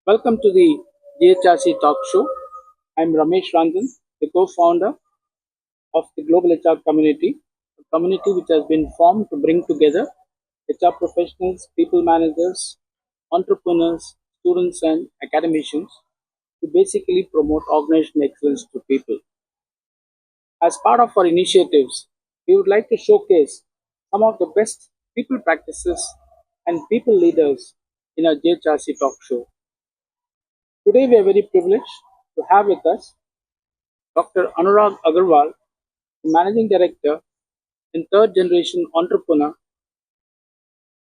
Welcome to the DHRC Talk Show. I'm Ramesh Ranjan, the co-founder of the Global HR Community, a community which has been formed to bring together HR professionals, people managers, entrepreneurs, students, and academicians to basically promote organizational excellence to people. As part of our initiatives, we would like to showcase some of the best people practices and people leaders in our JHRC Talk Show. Today, we are very privileged to have with us Dr. Anurag Agrawal, the Managing Director and third generation entrepreneur,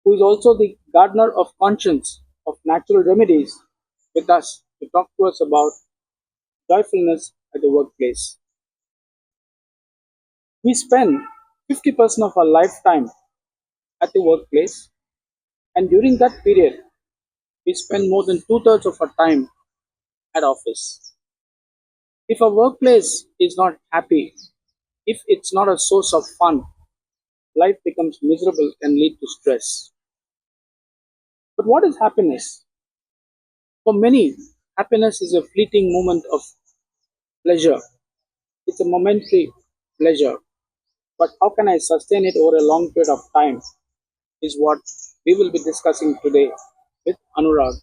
who is also the gardener of conscience of natural remedies, with us to talk to us about joyfulness at the workplace. We spend 50% of our lifetime at the workplace, and during that period, we spend more than two-thirds of our time at office. If a workplace is not happy, if it's not a source of fun, life becomes miserable and lead to stress. But what is happiness? For many, happiness is a fleeting moment of pleasure. It's a momentary pleasure. But how can I sustain it over a long period of time is what we will be discussing today with Anurag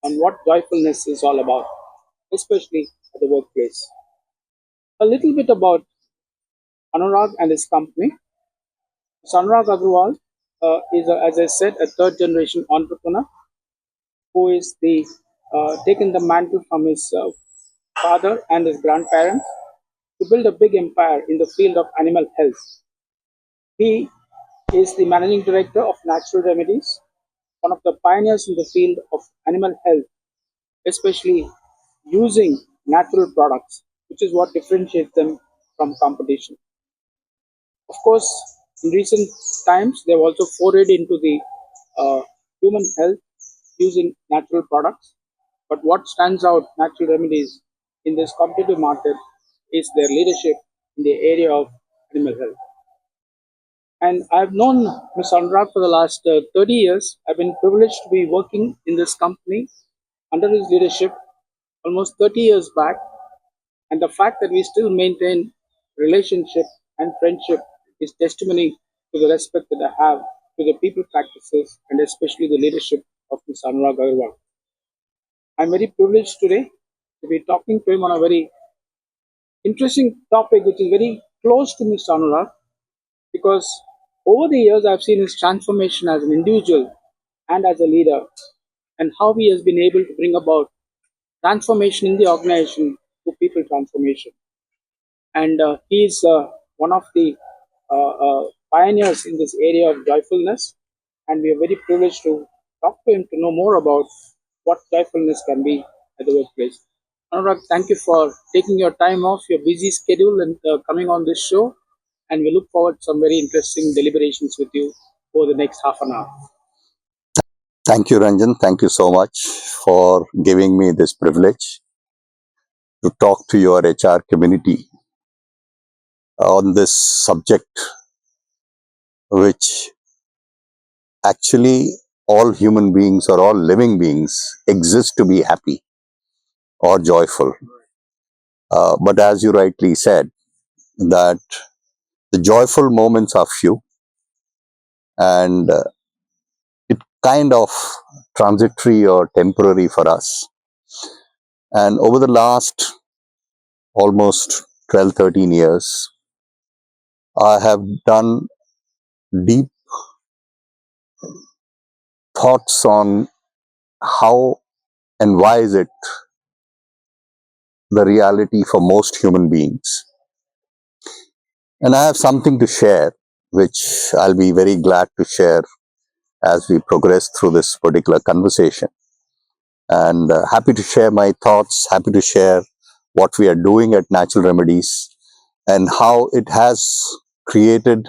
on what joyfulness is all about, especially at the workplace. A little bit about Anurag and his company. Anurag Agrawal is, as I said, a third generation entrepreneur who is the taken the mantle from his father and his grandparents to build a big empire in the field of animal health. He is the managing director of Natural Remedies, one of the pioneers in the field of animal health, especially using natural products, which is what differentiates them from competition. Of course, in recent times, they've also forayed into the human health using natural products. But what stands out, Natural Remedies, in this competitive market is their leadership in the area of animal health. And I've known Mr. Anurag for the last 30 years. I've been privileged to be working in this company under his leadership almost 30 years back. And the fact that we still maintain relationship and friendship is testimony to the respect that I have to the people practices and especially the leadership of Mr. Anurag Agarwal. I'm very privileged today to be talking to him on a very interesting topic which is very close to Mr. Anurag because over the years I've seen his transformation as an individual and as a leader and how he has been able to bring about transformation in the organization to people transformation. And he is one of the pioneers in this area of joyfulness. And we are very privileged to talk to him to know more about what joyfulness can be at the workplace. Anurag, thank you for taking your time off your busy schedule and coming on this show. And we look forward to some very interesting deliberations with you over the next half an hour. Thank you, Ranjan. Thank you so much for giving me this privilege to talk to your HR community on this subject, which actually all human beings or all living beings exist to be happy or joyful. But as you rightly said, that the joyful moments are few and it kind of transitory or temporary for us. And over the last almost 12, 13 years, I have done deep thoughts on how and why is it the reality for most human beings. And I have something to share, which I'll be very glad to share as we progress through this particular conversation. And happy to share my thoughts, happy to share what we are doing at Natural Remedies and how it has created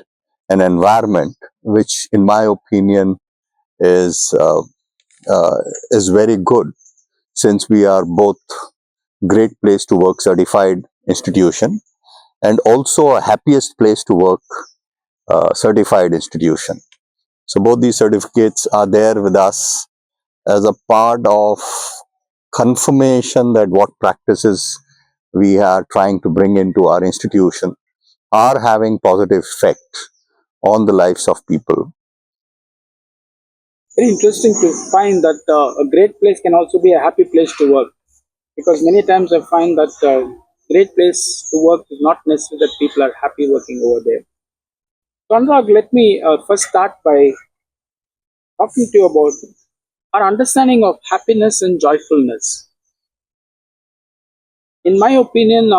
an environment which, in my opinion, is uh, is very good, since we are both Great Place to Work certified institution and also a Happiest Place to Work certified institution. So both these certificates are there with us as a part of confirmation that what practices we are trying to bring into our institution are having positive effect on the lives of people. Very interesting to find that a great place can also be a happy place to work, because many times I find that great place to work is not necessarily that people are happy working over there. So Anurag, let me first start by talking to you about our understanding of happiness and joyfulness. In my opinion,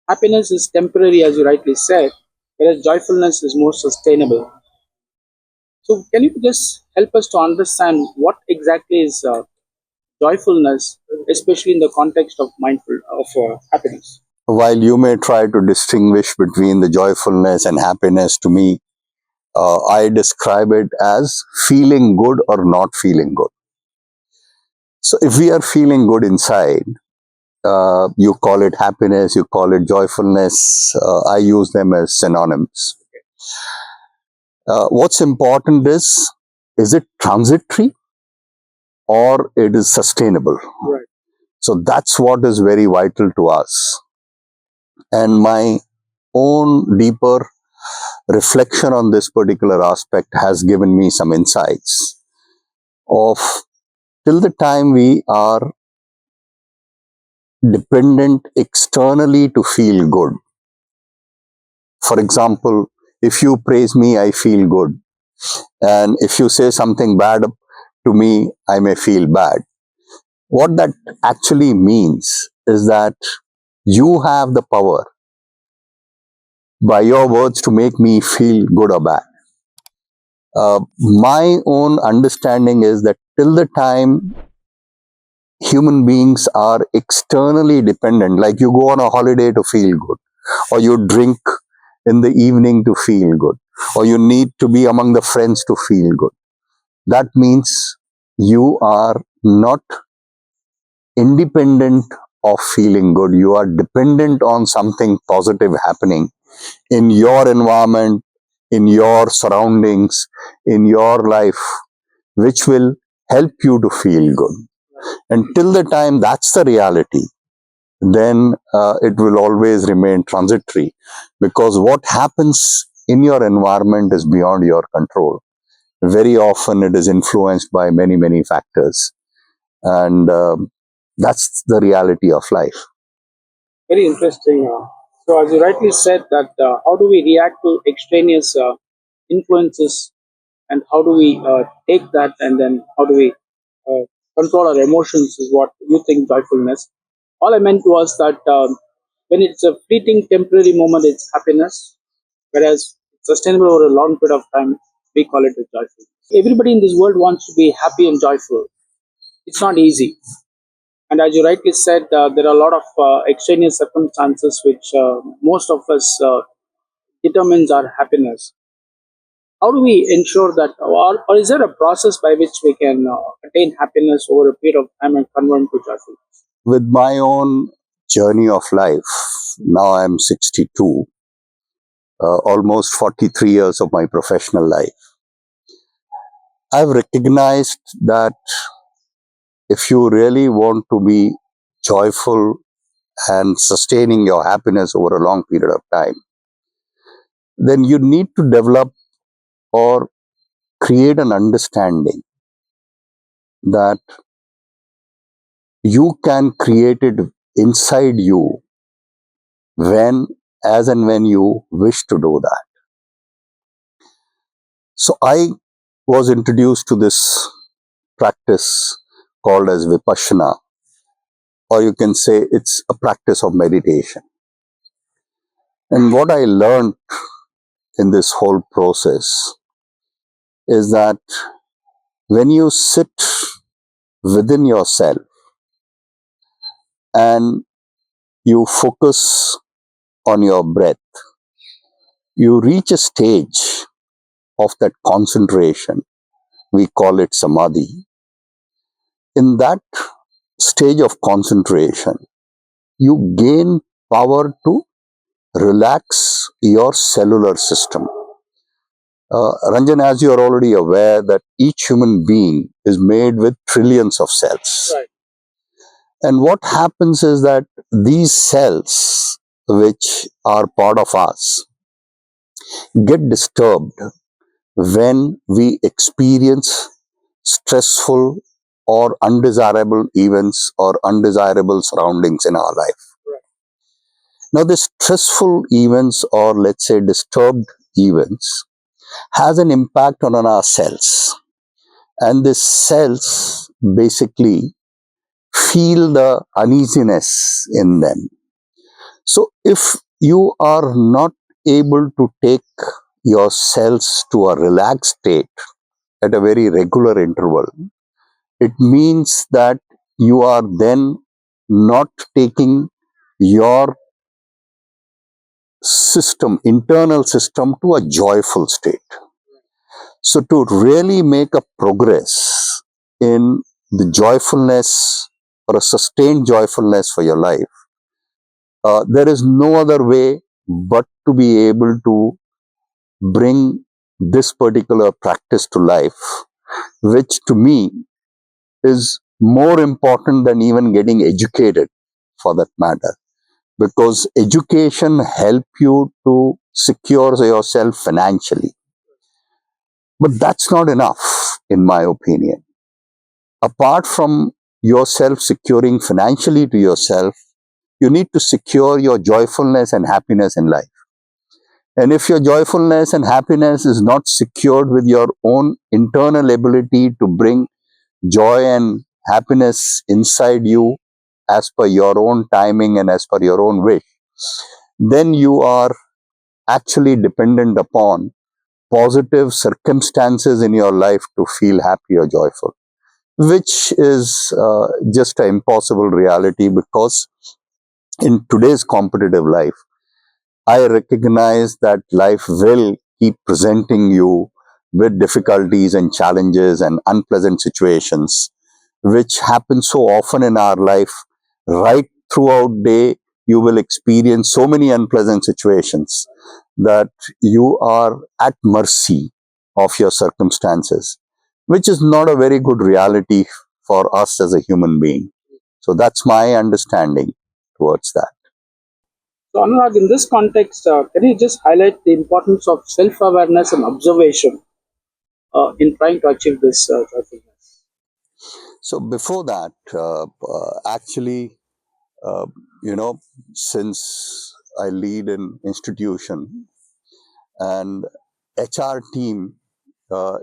happiness is temporary, as you rightly said, whereas joyfulness is more sustainable. So, can you just help us to understand what exactly is joyfulness, especially in the context of mindful of happiness? While you may try to distinguish between the joyfulness and happiness, to me, I describe it as feeling good or not feeling good. So, if we are feeling good inside, you call it happiness, you call it joyfulness. I use them as synonyms. What's important is it transitory or it is sustainable? Right. So that's what is very vital to us. And my own deeper reflection on this particular aspect has given me some insights of till the time we are dependent externally to feel good. For example, if you praise me, I feel good. And if you say something bad to me, I may feel bad. What that actually means is that you have the power by your words to make me feel good or bad. My own understanding is that till the time human beings are externally dependent, like you go on a holiday to feel good, or you drink in the evening to feel good, or you need to be among the friends to feel good, that means you are not independent of feeling good. You are dependent on something positive happening in your environment, in your surroundings, in your life, which will help you to feel good. And till the time that's the reality, then it will always remain transitory, because what happens in your environment is beyond your control. Very often it is influenced by many, many factors. And that's the reality of life. Very interesting. So, as you rightly said, that how do we react to extraneous influences, and how do we take that, and then how do we uh, control our emotions? Is what you think joyfulness. All I meant was that when it's a fleeting, temporary moment, it's happiness, whereas it's sustainable over a long period of time, we call it a joyful. Everybody in this world wants to be happy and joyful. It's not easy. And as you rightly said, there are a lot of extraneous circumstances which most of us determines our happiness. How do we ensure that, or is there a process by which we can attain happiness over a period of time and convert to joyful? With my own journey of life, now I'm 62, almost 43 years of my professional life, I've recognized that if you really want to be joyful and sustaining your happiness over a long period of time, then you need to develop or create an understanding that you can create it inside you when, as and when you wish to do that. So I was introduced to this practice called as Vipassana, or you can say it's a practice of meditation. And what I learned in this whole process is that when you sit within yourself and you focus on your breath, you reach a stage of that concentration. We call it samadhi. In that stage of concentration, you gain power to relax your cellular system. Ranjan, as you are already aware, that each human being is made with trillions of cells. Right. And what happens is that these cells, which are part of us, get disturbed when we experience stressful or undesirable events or undesirable surroundings in our life. Right. Now, these stressful events or let's say disturbed events has an impact on our cells. And these cells basically feel the uneasiness in them. So, if you are not able to take your cells to a relaxed state at a very regular interval, it means that you are then not taking your system, internal system, to a joyful state. So, to really make a progress in the joyfulness or a sustained joyfulness for your life, there is no other way but to be able to bring this particular practice to life, which to me is more important than even getting educated for that matter, because education help you to secure yourself financially, but that's not enough in my opinion. Apart from yourself securing financially to yourself, you need to secure your joyfulness and happiness in life. And if your joyfulness and happiness is not secured with your own internal ability to bring joy and happiness inside you as per your own timing and as per your own wish, then you are actually dependent upon positive circumstances in your life to feel happy or joyful, which is just an impossible reality, because in today's competitive life, I recognize that life will keep presenting you with difficulties and challenges and unpleasant situations, which happen so often in our life. Right throughout day, you will experience so many unpleasant situations that you are at mercy of your circumstances, which is not a very good reality for us as a human being. So that's my understanding towards that. So, Anurag, in this context, can you just highlight the importance of self awareness and observation in trying to achieve this joyfulness? So before that, actually, uh, you know, since I lead an institution and HR team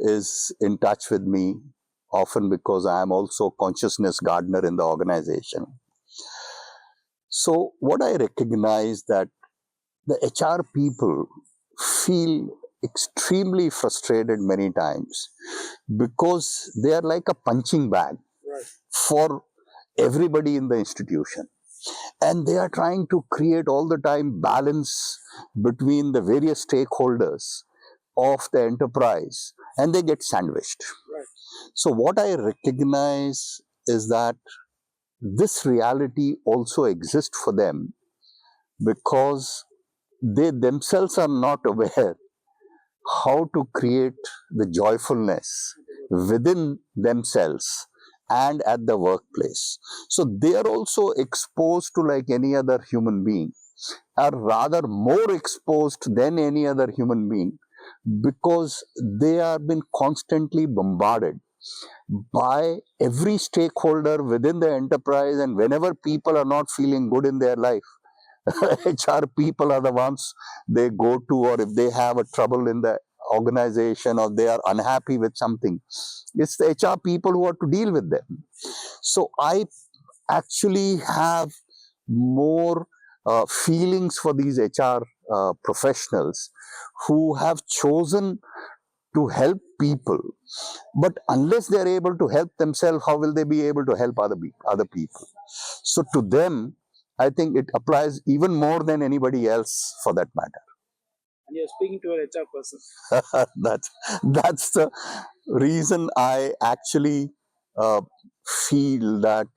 is in touch with me often because I am also consciousness gardener in the organization. So what I recognize that the HR people feel extremely frustrated many times because they are like a punching bag for everybody in the institution, and they are trying to create all the time balance between the various stakeholders of the enterprise, and they get sandwiched. So what I recognize is that this reality also exists for them because they themselves are not aware how to create the joyfulness within themselves and at the workplace. So they are also exposed to like any other human being, are rather more exposed than any other human being, because they have been constantly bombarded by every stakeholder within the enterprise. And whenever people are not feeling good in their life, HR people are the ones they go to, or if they have a trouble in the organization or they are unhappy with something, it's the HR people who are to deal with them. So I actually have more feelings for these HR professionals who have chosen to help people, but unless they are able to help themselves, how will they be able to help other people? So to them, I think it applies even more than anybody else for that matter. And you're speaking to an HR person. that's that's the reason I actually uh, feel that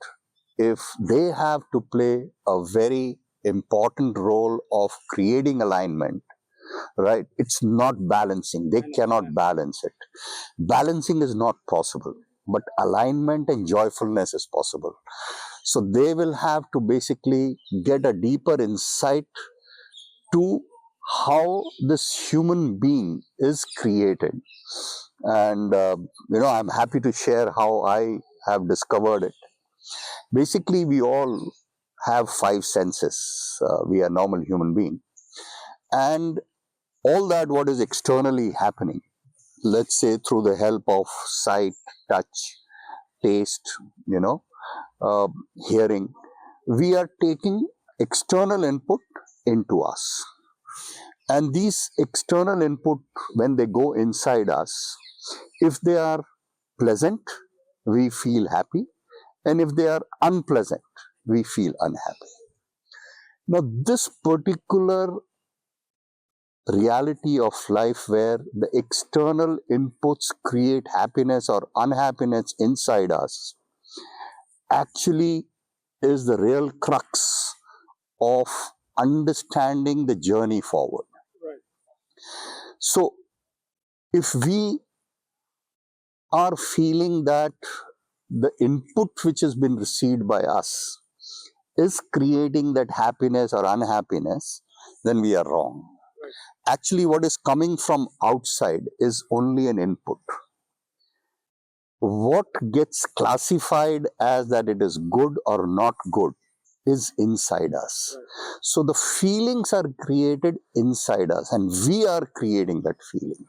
if they have to play a very important role of creating alignment, right? It's not balancing. They I know. cannot balance it. Balancing is not possible, but alignment and joyfulness is possible. So they will have to basically get a deeper insight to how this human being is created. And, I'm happy to share how I have discovered it. Basically, we all have five senses. We are normal human beings. And all that what is externally happening, let's say through the help of sight, touch, taste, you know, uh, hearing, we are taking external input into us. And these external input, when they go inside us, if they are pleasant, we feel happy. And if they are unpleasant, we feel unhappy. Now, this particular reality of life where the external inputs create happiness or unhappiness inside us actually is the real crux of understanding the journey forward. Right. So, if we are feeling that the input which has been received by us is creating that happiness or unhappiness, then we are wrong. Right. Actually, what is coming from outside is only an input. What gets classified as that it is good or not good is inside us. Right. So the feelings are created inside us and we are creating that feeling.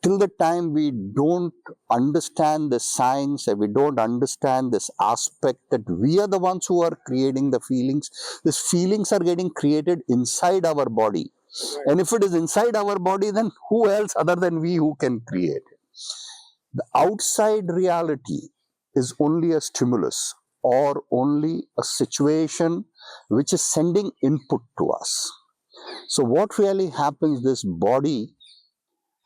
Till the time we don't understand the science and we don't understand this aspect that we are the ones who are creating the feelings, these feelings are getting created inside our body. Right. And if it is inside our body, then who else other than we who can create? The outside reality is only a stimulus or only a situation which is sending input to us. So, what really happens, this body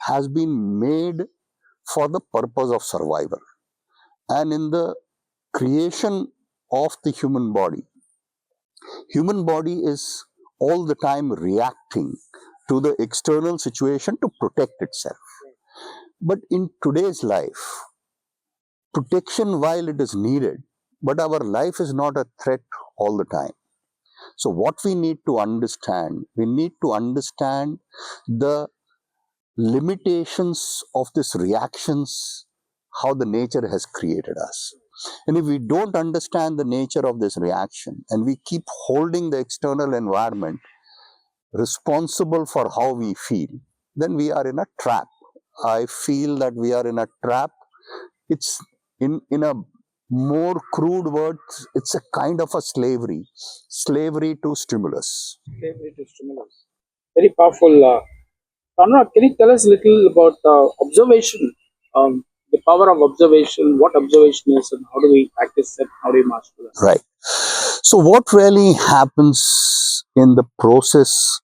has been made for the purpose of survival. And in the creation of the human body is all the time reacting to the external situation to protect itself. But in today's life, protection while it is needed, but our life is not a threat all the time. So, what we need to understand the limitations of these reactions, how the nature has created us. And if we don't understand the nature of this reaction and we keep holding the external environment responsible for how we feel, then we are in a trap. I feel that we are in a trap. It's in a more crude words, it's a kind of a slavery to stimulus. Slavery to stimulus. Very powerful. Anurag, can you tell us a little about observation? The power of observation, what observation is, and how do we practice it? How do we master that? Right. So what really happens in the process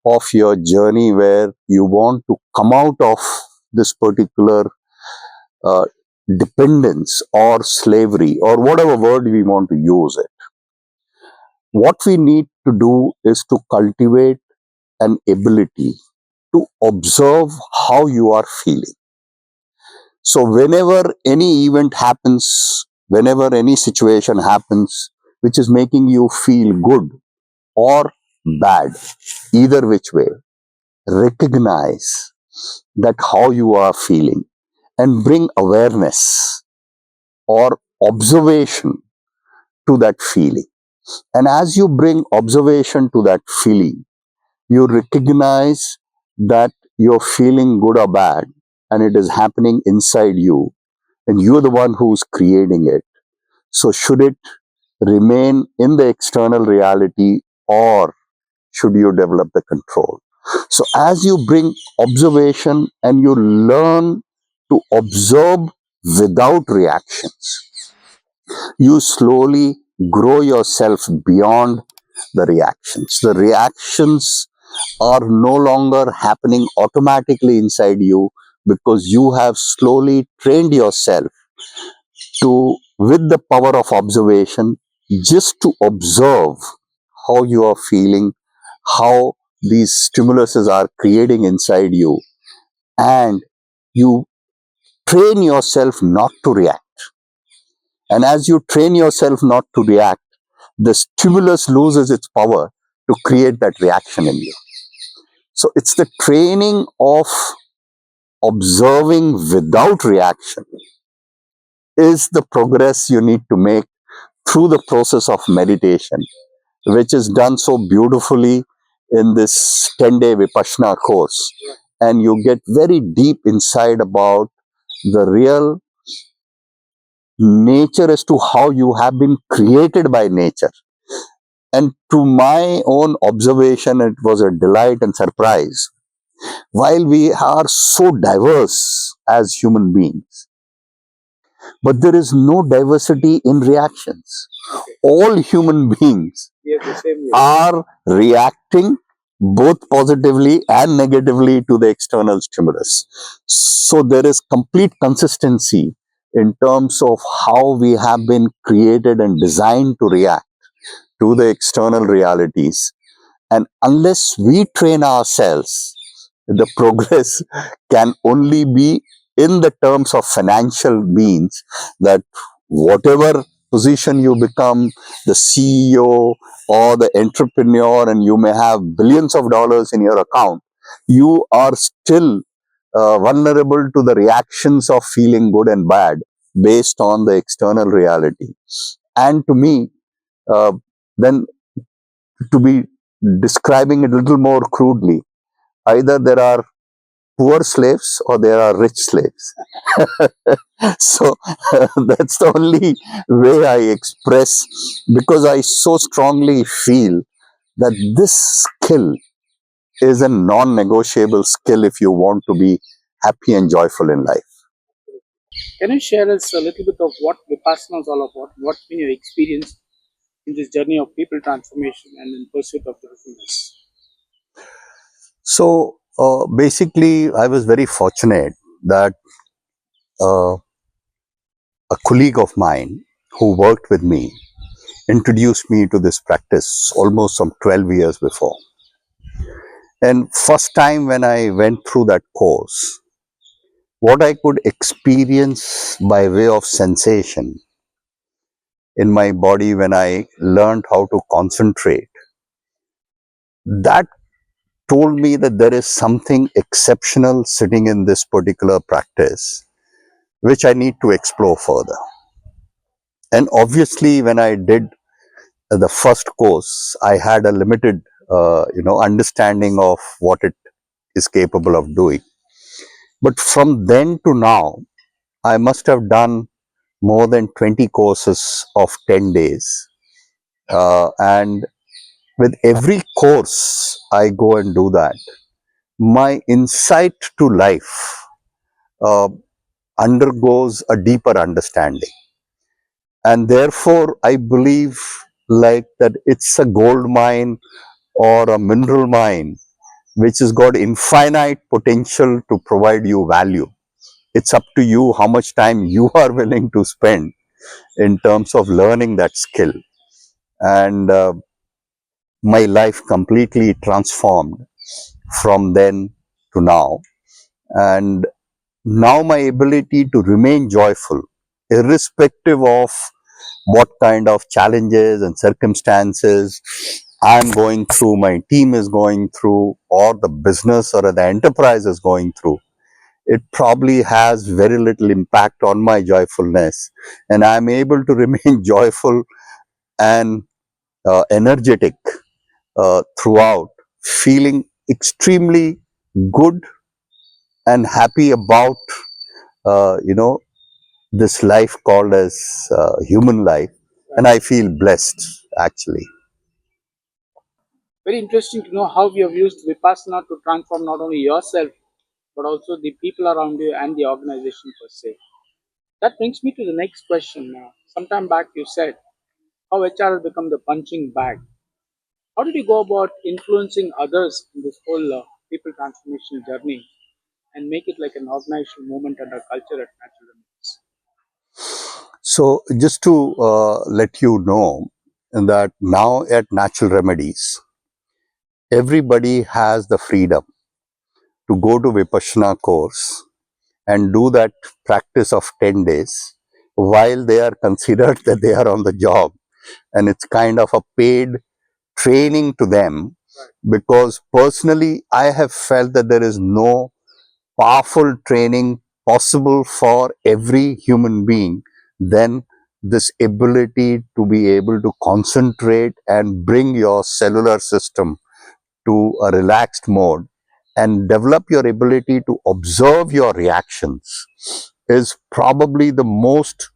of your journey where you want to come out of this particular uh, dependence or slavery or whatever word we want to use it, what we need to do is to cultivate an ability to observe how you are feeling. So whenever any event happens, whenever any situation happens which is making you feel good or bad, either which way, recognize that how you are feeling and bring awareness or observation to that feeling. And as you bring observation to that feeling, you recognize that you're feeling good or bad and it is happening inside you and you're the one who's creating it. So should it remain in the external reality or should you develop the control? So as you bring observation and you learn to observe without reactions, you slowly grow yourself beyond the reactions. The reactions are no longer happening automatically inside you because you have slowly trained yourself to, with the power of observation, just to observe how you are feeling, how these stimuluses are creating inside you, and you train yourself not to react. And as you train yourself not to react, the stimulus loses its power to create that reaction in you. So it's the training of observing without reaction is the progress you need to make through the process of meditation, which is done so beautifully in this 10-day Vipassana course. And you get very deep inside about the real nature as to how you have been created by nature. And to my own observation, it was a delight and surprise. While we are so diverse as human beings, but there is no diversity in reactions. All human beings are reacting both positively and negatively to the external stimulus. So there is complete consistency in terms of how we have been created and designed to react to the external realities. And unless we train ourselves, the progress can only be in the terms of financial means, that whatever position you become, the CEO or the entrepreneur, and you may have billions of dollars in your account, you are still vulnerable to the reactions of feeling good and bad based on the external reality. And to me, uh, then to be describing it a little more crudely, either there are poor slaves or there are rich slaves. So that's the only way I express, because I so strongly feel that this skill is a non-negotiable skill if you want to be happy and joyful in life. Can you share us a little bit of what Vipassana is all about? What's been your experience in this journey of people transformation and in pursuit of joyfulness? So basically, I was very fortunate that uh, a colleague of mine who worked with me introduced me to this practice almost some 12 years before. And first time when I went through that course, what I could experience by way of sensation in my body when I learned how to concentrate, that told me that there is something exceptional sitting in this particular practice, which I need to explore further. And obviously, when I did the first course, I had a limited, understanding of what it is capable of doing. But from then to now, I must have done more than 20 courses of 10 days. And with every course I go and do that, my insight to life uh, undergoes a deeper understanding. And therefore, I believe like that it's a gold mine or a mineral mine which has got infinite potential to provide you value. It's up to you how much time you are willing to spend in terms of learning that skill. And my life completely transformed from then to now. And now my ability to remain joyful, irrespective of what kind of challenges and circumstances I'm going through, my team is going through, or the business or the enterprise is going through, it probably has very little impact on my joyfulness. And I'm able to remain joyful and energetic throughout, feeling extremely good and happy about, uh, you know, this life called as human life. And I feel blessed, actually. Very interesting to know how you have used Vipassana to transform not only yourself, but also the people around you and the organization per se. That brings me to the next question. Sometime back, you said how HR has become the punching bag. How did you go about influencing others in this whole people transformation journey and make it like an organizational movement and a culture at Natural Remedies? So, just to let you know that now at Natural Remedies, everybody has the freedom to go to Vipassana course and do that practice of 10 days while they are considered that they are on the job, and it's kind of a paid training to them. Because personally I have felt that there is no powerful training possible for every human being than this ability to be able to concentrate and bring your cellular system to a relaxed mode and develop your ability to observe your reactions is probably the most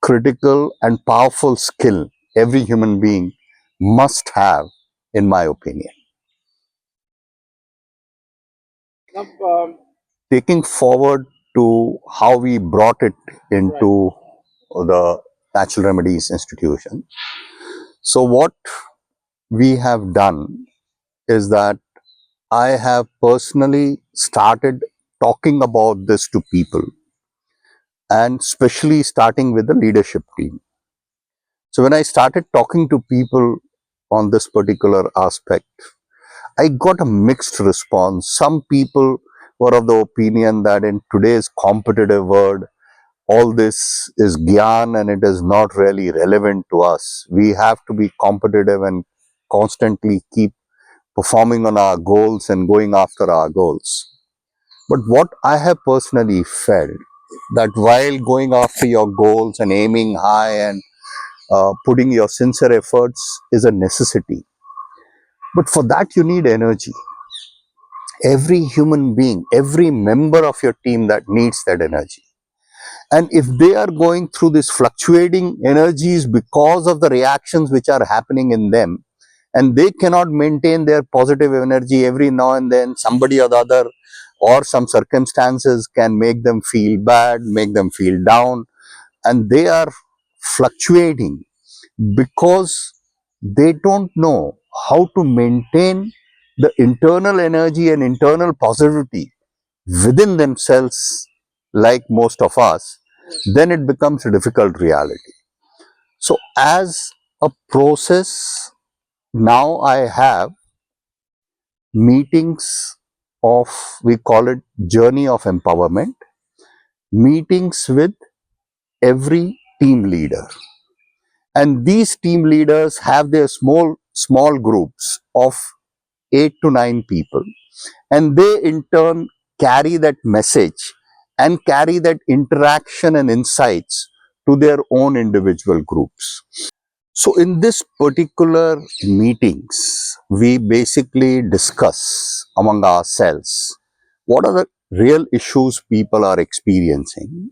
critical and powerful skill every human being must have, in my opinion. Now, Taking forward to how we brought it into the Natural Remedies Institution. So, what we have done is that I have personally started talking about this to people, and especially starting with the leadership team. So, when I started talking to people on this particular aspect, I got a mixed response. Some people were of the opinion that in today's competitive world, all this is gyan and it is not really relevant to us. We have to be competitive and constantly keep performing on our goals and going after our goals. But what I have personally felt that while going after your goals and aiming high and putting your sincere efforts is a necessity, but for that you need energy. Every human being, every member of your team that needs that energy. And if they are going through these fluctuating energies because of the reactions which are happening in them, and they cannot maintain their positive energy, every now and then somebody or the other or some circumstances can make them feel bad, make them feel down, and they are fluctuating because they don't know how to maintain the internal energy and internal positivity within themselves, like most of us, then it becomes a difficult reality. So, as a process, now I have meetings of, we call it journey of empowerment, meetings with every team leader. And these team leaders have their small groups of 8 to 9 people, and they in turn carry that message and carry that interaction and insights to their own individual groups. So in this particular meetings, we basically discuss among ourselves what are the real issues people are experiencing,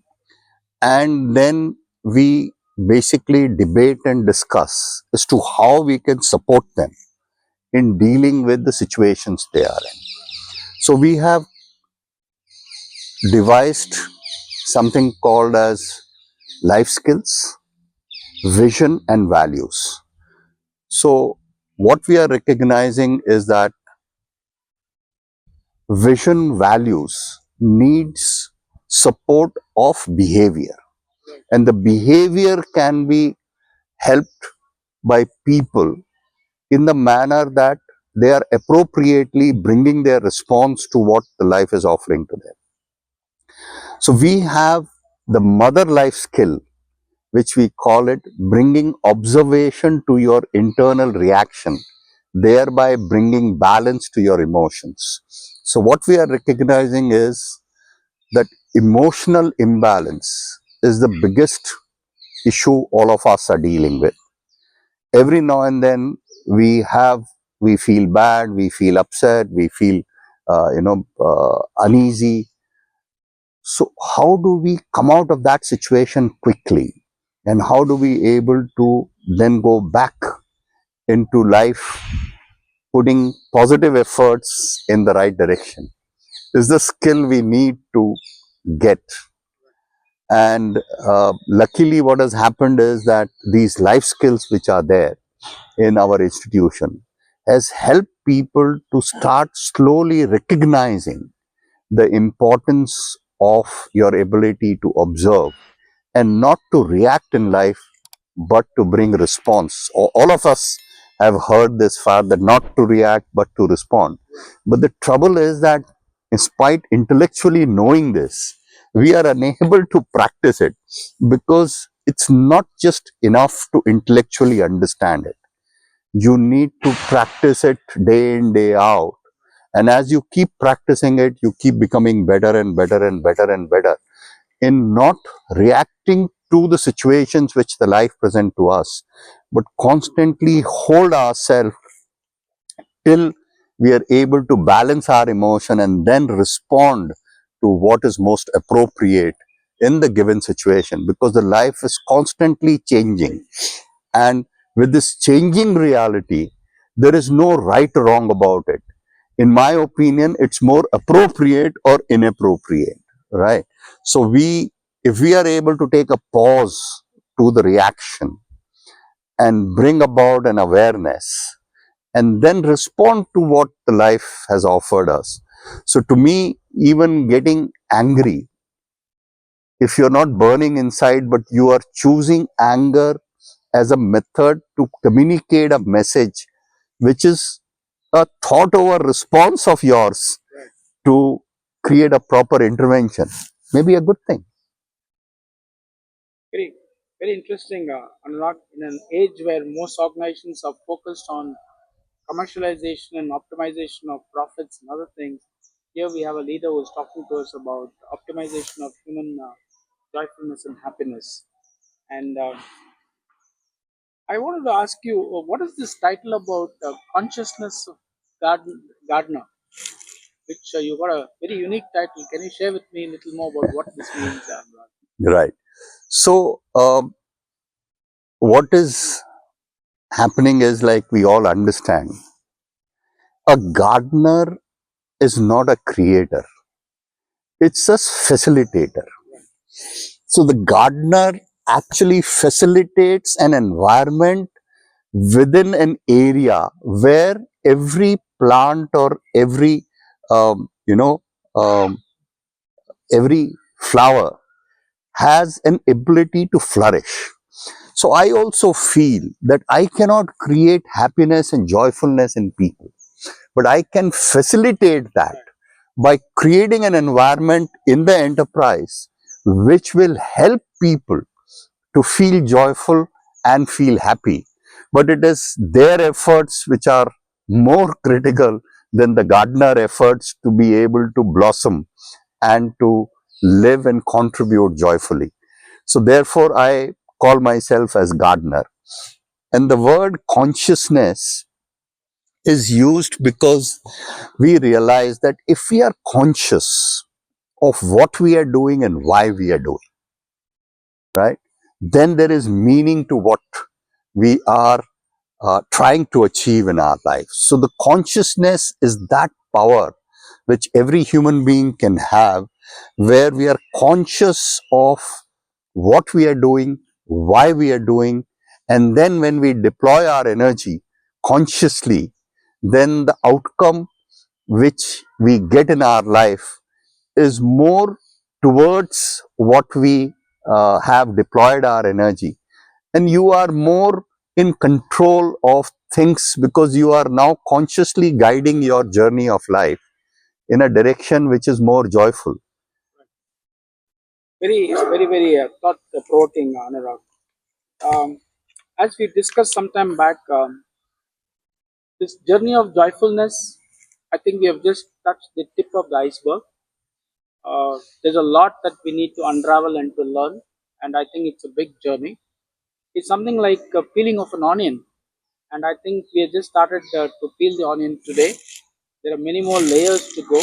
and then we basically debate and discuss as to how we can support them in dealing with the situations they are in. So we have devised something called as life skills, vision and values. So what we are recognizing is that vision values needs support of behavior, and the behavior can be helped by people in the manner that they are appropriately bringing their response to what the life is offering to them. So we have the mother life skill, which we call it bringing observation to your internal reaction, thereby bringing balance to your emotions. So what we are recognizing is that emotional imbalance is the biggest issue all of us are dealing with. Every now and then we feel bad, we feel upset, we feel uneasy. So how do we come out of that situation quickly, and how do we able to then go back into life, putting positive efforts in the right direction, is the skill we need to get. And luckily what has happened is that these life skills which are there in our institution has helped people to start slowly recognizing the importance of your ability to observe and not to react in life, but to bring response. All of us I've heard this far, that not to react but to respond. But the trouble is that, in spite intellectually knowing this, we are unable to practice it, because it's not just enough to intellectually understand it. You need to practice it day in, day out. And as you keep practicing it, you keep becoming better and better and better and better in not reacting to the situations which the life present to us, but constantly hold ourselves till we are able to balance our emotion and then respond to what is most appropriate in the given situation, because the life is constantly changing. And with this changing reality, there is no right or wrong about it. In my opinion, it's more appropriate or inappropriate, right? So if we are able to take a pause to the reaction and bring about an awareness, and then respond to what the life has offered us. So to me, even getting angry, if you're not burning inside, but you are choosing anger as a method to communicate a message, which is a thought over response of yours to create a proper intervention, may be a good thing. Very, very interesting, Anurag. In an age where most organizations are focused on commercialization and optimization of profits and other things, here we have a leader who is talking to us about optimization of human joyfulness and happiness. And I wanted to ask you, what is this title about consciousness of gardener, which you got a very unique title. Can you share with me a little more about what this means, Anurag? Right. So, what is happening is, like we all understand, a gardener is not a creator, it's a facilitator. So the gardener actually facilitates an environment within an area where every plant or every um, you know um, every flower has an ability to flourish. So I also feel that I cannot create happiness and joyfulness in people, but I can facilitate that by creating an environment in the enterprise which will help people to feel joyful and feel happy. But it is their efforts which are more critical than the gardener efforts to be able to blossom and to live and contribute joyfully. So therefore, I call myself as gardener. And the word consciousness is used because we realize that if we are conscious of what we are doing and why we are doing, right, then there is meaning to what we are trying to achieve in our life. So the consciousness is that power which every human being can have, where we are conscious of what we are doing, why we are doing, and then when we deploy our energy consciously, then the outcome which we get in our life is more towards what we have deployed our energy, and you are more in control of things because you are now consciously guiding your journey of life in a direction which is more joyful. Very thought provoking, Anurag. As we discussed some time back, this journey of joyfulness, I think we have just touched the tip of the iceberg. There's a lot that we need to unravel and to learn, and I think it's a big journey. It's something like peeling of an onion, and I think we have just started to peel the onion today. There are many more layers to go,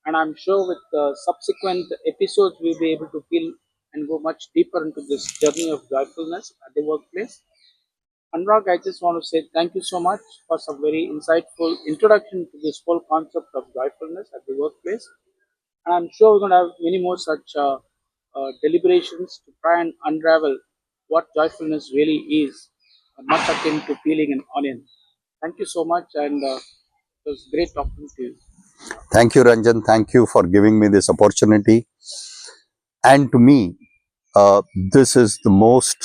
and I'm sure with subsequent episodes we'll be able to peel and go much deeper into this journey of joyfulness at the workplace. Anurag, I just want to say thank you so much for some very insightful introduction to this whole concept of joyfulness at the workplace. And I'm sure we're going to have many more such deliberations to try and unravel what joyfulness really is, much akin to peeling an onion. Thank you so much, and it was great talking to you. Thank you, Ranjan. Thank you for giving me this opportunity. And to me, this is the most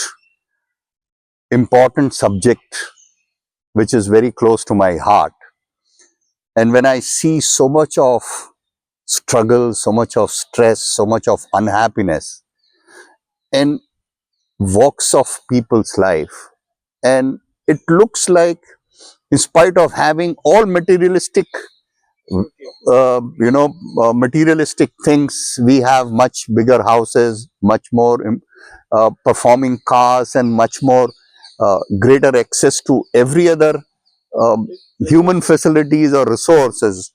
important subject which is very close to my heart. And when I see so much of struggle, so much of stress, so much of unhappiness in walks of people's life, and it looks like, in spite of having all materialistic materialistic things, we have much bigger houses, much more performing cars, and much more greater access to every other um, human facilities or resources.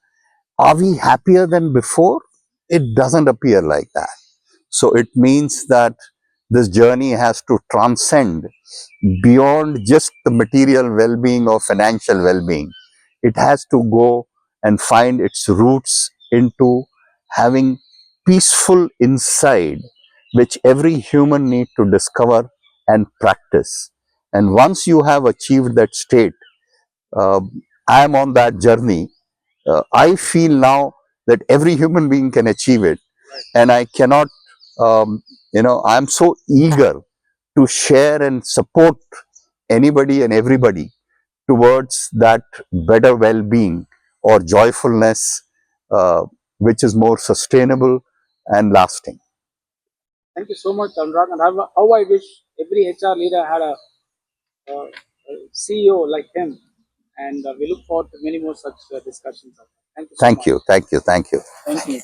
Are we happier than before? It doesn't appear like that. So it means that this journey has to transcend beyond just the material well-being or financial well-being. It has to go and find its roots into having peaceful inside, which every human need to discover and practice. And once you have achieved that state, uh, I am on that journey. I feel now that every human being can achieve it, and I cannot, I'm so eager to share and support anybody and everybody towards that better well-being or joyfulness, uh, which is more sustainable and lasting. Thank you so much, Anurag. And how I wish every HR leader had a CEO like him. And we look forward to many more such discussions. Thank you so Thank much. you, thank you, thank you. Thank you.